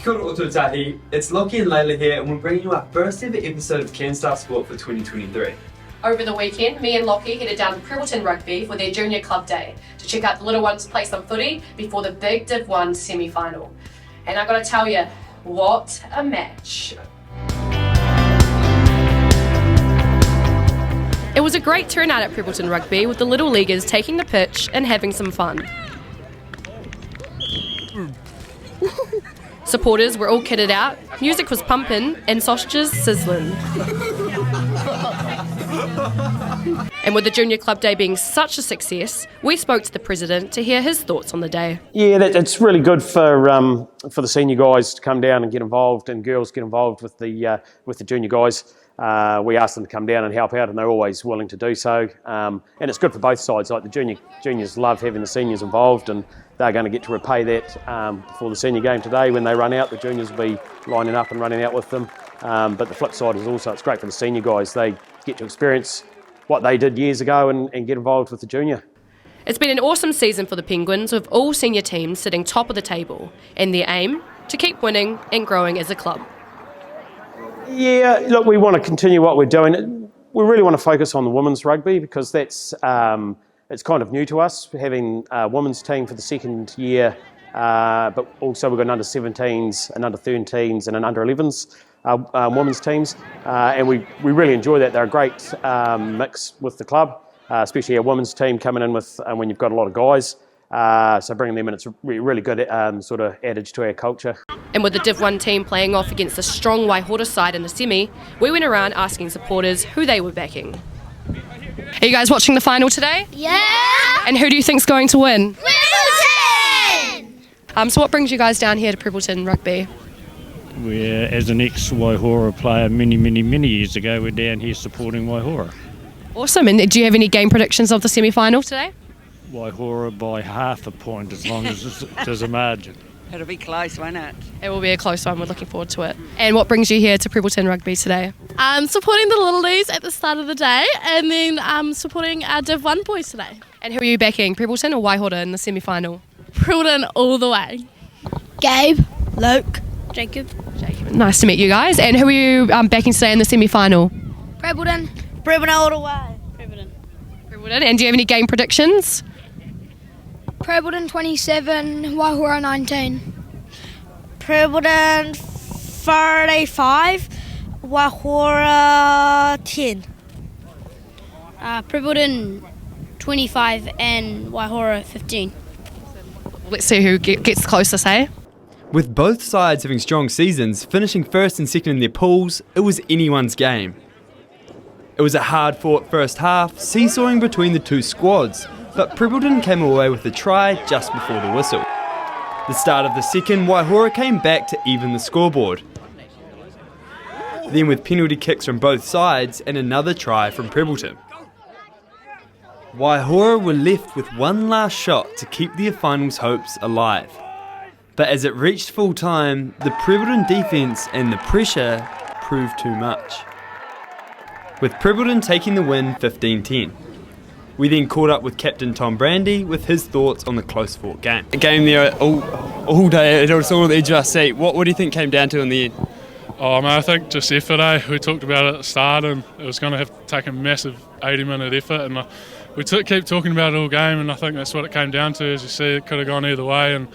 Kia ora Ototahi, it's Lachlan and Layla here, and we're bringing you our first ever episode of Canstaff Sports for 2023. Over the weekend, me and Lockie headed down to Prebbleton Rugby for their junior club day to check out the little ones play some footy before the big Div 1 semi-final. And I gotta tell you, what a match. It was a great turnout at Prebbleton Rugby with the little leaguers taking the pitch and having some fun. Supporters were all kitted out, music was pumping and sausages sizzling. And with the junior club day being such a success, we spoke to the president to hear his thoughts on the day. Yeah, it's really good for the senior guys to come down and get involved, and girls get involved with the junior guys. We asked them to come down and help out, and they're always willing to do so. And it's good for both sides. Like the juniors love having the seniors involved, and they're going to get to repay that before the senior game today. When they run out, the juniors will be lining up and running out with them. But the flip side is also it's great for the senior guys. They get to experience what they did years ago and get involved with the junior. It's been an awesome season for the Penguins, with all senior teams sitting top of the table, and their aim to keep winning and growing as a club. Yeah, look, we want to continue what we're doing. We really want to focus on the women's rugby because that's it's kind of new to us, having a women's team for the second year, but also we've got an under-17s, an under-13s and an under-11s women's teams, and we really enjoy that. They're a great mix with the club, especially our women's team coming in with when you've got a lot of guys. So bringing them in, it's a really good sort of adage to our culture. And with the Div 1 team playing off against the strong Waihora side in the semi, we went around asking supporters who they were backing. Are you guys watching the final today? Yeah! And who do you think's going to win? Prebbleton! So what brings you guys down here to Prebbleton Rugby? We're, as an ex-Waihora player many years ago, we're down here supporting Waihora. Awesome, and do you have any game predictions of the semi-final today? Waihora by half a point, as long as there's a margin. It'll be close, won't it? It will be a close one, we're looking forward to it. And what brings you here to Prebbleton Rugby today? Supporting the Little Leagues at the start of the day, and then supporting our Div 1 boys today. And who are you backing, Prebbleton or Waihora in the semi-final? Prebbleton all the way. Gabe, Luke, Jacob. Nice to meet you guys. And who are you backing today in the semi-final? Prebbleton. Prebbleton all the way. Prebbleton. And do you have any game predictions? Prebbleton 27, Waihora 19. Prebbleton 35, Waihora 10. Prebbleton 25 and Waihora 15. Let's see who gets closest, eh? With both sides having strong seasons, finishing first and second in their pools, it was anyone's game. It was a hard-fought first half, seesawing between the two squads, but Prebbleton came away with a try just before the whistle. The start of the second, Waihora came back to even the scoreboard. Then with penalty kicks from both sides and another try from Prebbleton. Waihora were left with one last shot to keep their finals hopes alive. But as it reached full time, the Prebbleton defence and the pressure proved too much, with Prebbleton taking the win 15-10. We then caught up with Captain Tom Brandy with his thoughts on the close-fought game. A game there all day, it was all on the edge of our seat. What do you think came down to in the end? Oh man, I think just effort, eh? We talked about it at the start, and it was going to have to take a massive 80-minute effort, and we keep talking about it all game, and I think that's what it came down to. As you see, it could have gone either way, and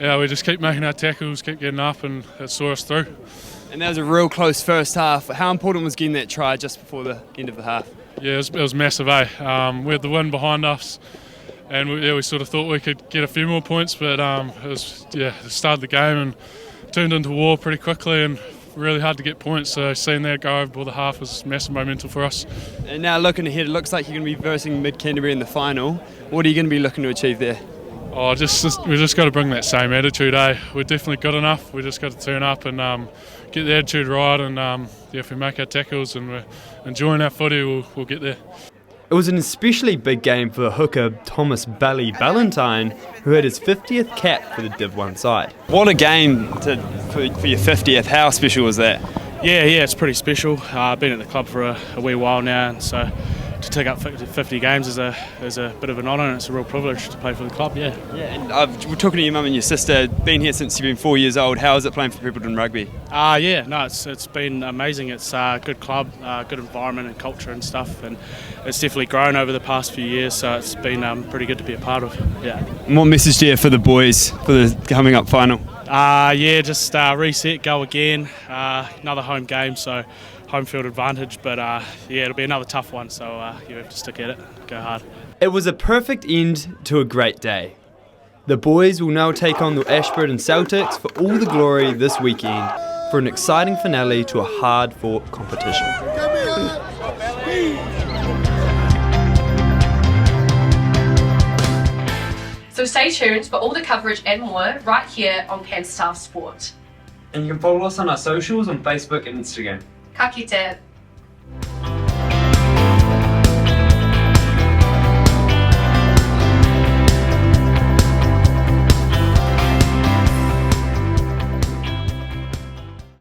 yeah, we just keep making our tackles, keep getting up, and it saw us through. And that was a real close first half. How important was getting that try just before the end of the half? Yeah, it was massive, eh? We had the win behind us, and we sort of thought we could get a few more points, but it started the game and turned into war pretty quickly, and really hard to get points. So seeing that go over the half was massive momentum for us. And now looking ahead, it looks like you're going to be versing Mid-Canterbury in the final. What are you going to be looking to achieve there? Oh, we just got to bring that same attitude, eh? We're definitely good enough. We just got to turn up and get the attitude right, and if we make our tackles and we're enjoying our footy, we'll get there. It was an especially big game for hooker Thomas Belly Valentine, who had his 50th cap for the Div 1 side. What a game for your 50th. How special was that? Yeah, it's pretty special. I've been at the club for a wee while now, and so to take up 50 games is a bit of an honour, and it's a real privilege to play for the club. Yeah. Yeah, and we're talking to your mum and your sister. Been here since you've been 4 years old. How is it playing for Prebbleton Rugby? Yeah, no, it's been amazing. It's a good club, good environment and culture and stuff, and it's definitely grown over the past few years. So it's been pretty good to be a part of. Yeah. And what message do you have for the boys for the coming up final? Just reset, go again. Another home game, so home field advantage. But it'll be another tough one. So you have to stick at it, go hard. It was a perfect end to a great day. The boys will now take on the Ashburton Celtics for all the glory this weekend for an exciting finale to a hard-fought competition. So stay tuned for all the coverage and more right here on Canstaff Sports. And you can follow us on our socials on Facebook and Instagram. Ka kite.